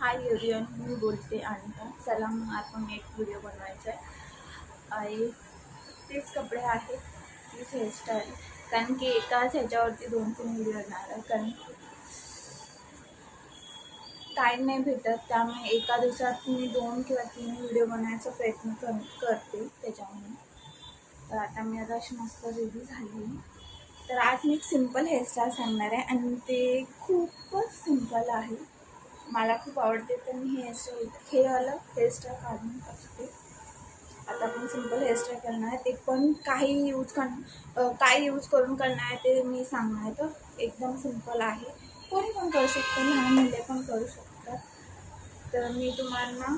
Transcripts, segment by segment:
Hi everyone, मी बोलते अनिता. चला मग आपण एक व्हिडिओ बनवायचा आहे आणि तेच कपडे आहेत, तीच हेअरस्टाईल. कारण की एकाच ह्याच्यावरती 2-3 व्हिडिओ येणार आहे, कारण टाईम नाही भेटत. त्यामुळे एका दिवसात मी 2 किंवा 3 व्हिडिओ बनवायचा प्रयत्न करते त्याच्यामुळे. तर आता मी आता अशी मस्त रेडी झाली. तर आज मी एक सिम्पल हेअरस्टाईल सांगणार आहे आणि ते खूपच सिम्पल आहे. मला खूप आवडते. तर मी हे वालं हेअरस्टाईल काढून टाकते. आता आपण सिम्पल हेअरस्टाईल करणार आहे, ते पण काही यूज करून करणार आहे ते मी सांगणार आहे. तर एकदम सिम्पल आहे, कोणी पण करू शकतं, लहान मुले पण करू शकतात. तर मी तुम्हाला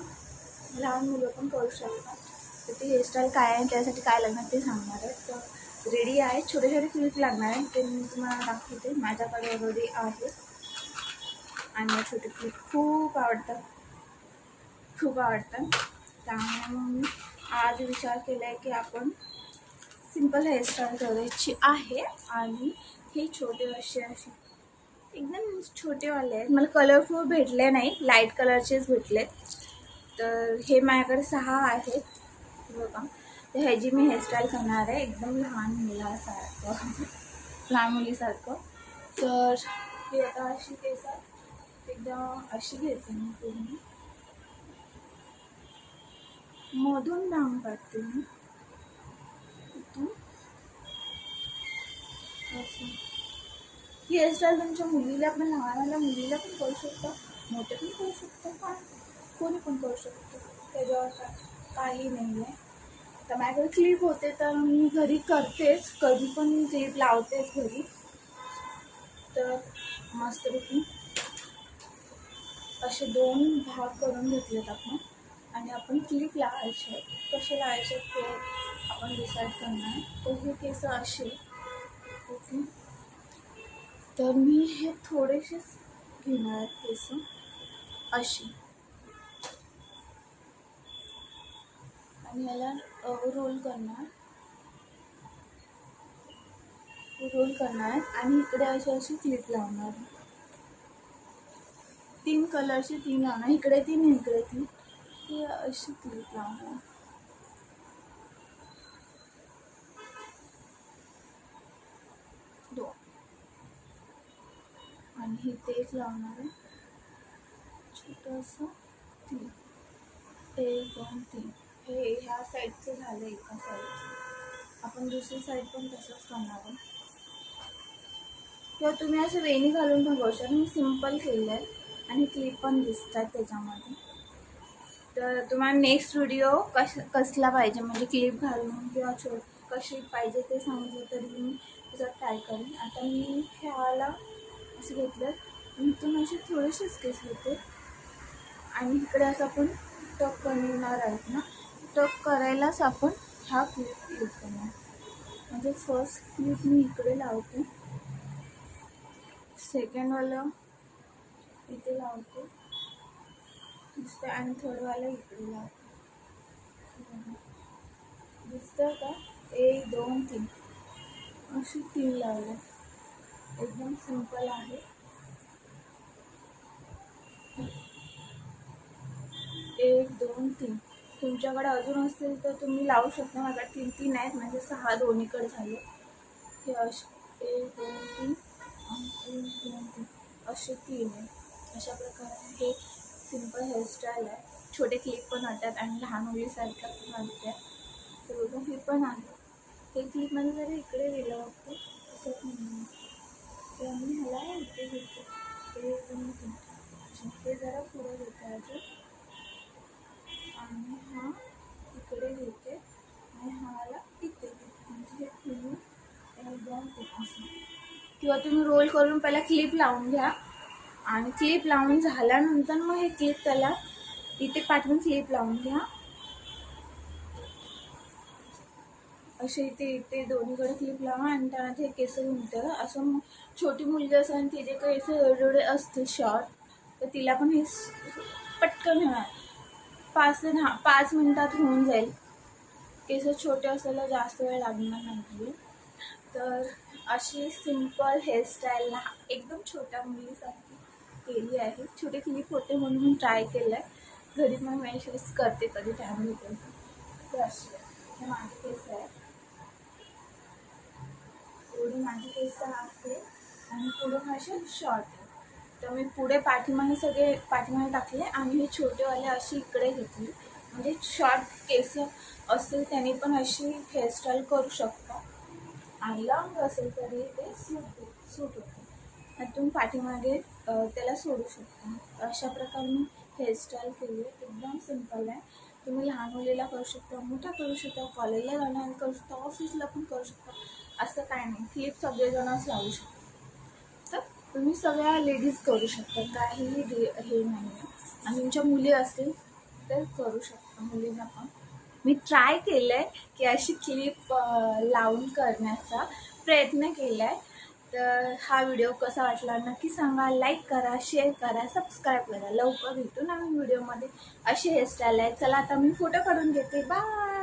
लहान मुलं पण करू शकतात. तर ती हेअरस्टाईल काय आहे, त्यासाठी काय लागणार ते सांगणार आहे. तर रेडी आहे, छोटे छोटे क्लिप लागणार आहे, ते मी तुम्हाला दाखवते. माझ्याकडे ऑलरेडी आहे आणि मला छोटे क्लिप खूप आवडतात. त्यामुळे मग मी आज विचार केला आहे की आपण सिम्पल हेअरस्टाईल करायची आहे. आणि हे छोटे असे एकदम छोटेवाले आहेत. मला कलरफुल भेटले नाही, लाईट कलरचेच भेटले. तर हे माझ्याकडे 6 आहेत बघा. तर ह्याची मी हेअरस्टाईल करणार आहे एकदम लहान मुलीसारखं. तर हे आता अशी केस एकदम अशी घेते मी पूर्ण, मधून डांग काढते मी इथून असं. ही हेअरस्टाईल तुमच्या मुलीला पण, लहान मुलीला पण करू शकता, मोठे पण करू शकता, पण कोणी पण करू शकतो. त्याच्यावर काही नाही आहे. तर माझ्याकडे क्लिप होते तर मी घरी करतेच, कधी पण क्लिप लावतेच घरी. तर मस्तपैकी असे 2 भाग करून घेतलेत आपण आणि आपण क्लिप लावायचे. कसे लावायचे ते आपण डिसाईड करणार. तर हे केस असे, ओके. तर मी हे थोडेसेच घेणार आहेत केस अशी, आणि याला रोल करणार आणि इकडे अशी क्लिप लावणार. 3 कलरची 3 लावणार, इकडे 3 इकडे 3, ही अशी क्लिप लावणार. आणि हे तेच लावणार आहे छोटंसं 3, 1 2 3. हे ह्या साईडचं झालं, एका साईडचं. आपण दुसरी साईड पण तसंच करणार आहे. किंवा तुम्ही असं वेणी घालून पण करू शकता. मी सिम्पल केलं आहे आणि क्लिप पण दिसतात त्याच्यामध्ये. तर तुम्हाला नेक्स्ट व्हिडिओ कसला पाहिजे, म्हणजे क्लिप घालून किंवा कशी पाहिजे ते सांगितलं तरी मी त्याचा ट्राय करेन. आता मी ह्याला असं घेतलं, इथून असे थोडेसेच केस होते आणि इकडे असं आपण टक करणार आहेत ना, टक करायलाच आपण हा क्लिप यूज करणार. म्हणजे फर्स्ट क्लिप मी इकडे लावते, सेकंडवाला इथे लावते, दिसतं, आणि थर्डवाला इकडे लावते. दिसतं का? 1 2 3 अशी 3 लावले. एकदम सिंपल आहे. 1 2 3. तुमच्याकडे अजून असतील तर तुम्ही लावू शकता. माझ्याकडे 3 आहेत, म्हणजे 6 दोन्हीकडे झाले. हे असे 1 2 3 आणि 1 2 3 असे 3 आहे. अशा प्रकारे हे सिम्पल हेअरस्टाईल आहे. छोटे क्लिप पण वाटतात आणि लहान मुलीसारख्या पण वाटतात. तर बघा हे पण आहे. हे क्लिपमध्ये जरी इकडे गेलं वाटतं तसंच नाही, तर मी ह्याला इथे घेते. 1 2 3 हे जरा पुढे घेते अजून, आणि हा इकडे घेते आणि हाला इथे घेते. म्हणजे हे पूर्ण एकदम असं. किंवा तुम्ही रोल करून पहिला क्लिप लावून घ्या आणि क्लिप लावून झाल्यानंतर मग हे क्लिप त्याला इथे पाठवून क्लिप लावून घ्या. असे इथे दोन्हीकडे क्लिप लावा आणि त्यानंतर हे केस घुमतं. असं छोटी मुलगी असेल आणि तिचे केस एवढे असतील शॉर्ट, तर तिला पण हे पटकन होणार. 5 मिनिटात होऊन जाईल. केस छोटे असायला जास्त वेळ लागणार नाही. तर अशी सिम्पल हेअरस्टाईल एकदम छोट्या मुलीसारखी केली केली आहे. छोटे क्लिप होते म्हणून मी ट्राय केलं आहे. घरी मग मी अशीच करते कधी टाईम भेटेल तर असे हे माझे केस आहे. एवढी माझी केस आहे आणि पुढे असे शॉर्ट आहे. तर मी पुढे पाठीमागे सगळे पाठीमागे टाकले आणि हे छोटेवाले अशी इकडे घेतली. म्हणजे शॉर्ट केस असेल त्याने पण अशी हेअरस्टाईल करू शकता आणि लॉंग असेल तरी ते सूट होते. त्यातून पाठीमागे त्याला सोडू शकता. अशा प्रकारे मी हेअरस्टाईल केली. एकदम सिंपल आहे. तुम्ही लहान मुलीला करू शकता, मोठा करू शकता, कॉलेजला जाणारा करू शकता, ऑफिसला पण करू शकता. असं काय नाही, क्लिप सगळेजणच लावू शकता. तर तुम्ही सगळ्या लेडीज करू शकता, काहीही हे नाही आहे. आणि तुमच्या मुली असतील तर करू शकता, मुलींना पण. मी ट्राय केलं आहे की अशी क्लिप लावून करण्याचा प्रयत्न केला आहे. तर हा व्हिडिओ कसा वाटला नक्की सांगा. लाईक करा, शेअर करा, सबस्क्राईब करा. लवकर भेटू नवीन व्हिडिओमध्ये. अशी हेअरस्टाईल आहे. चला आता मी फोटो काढून घेते. बाय.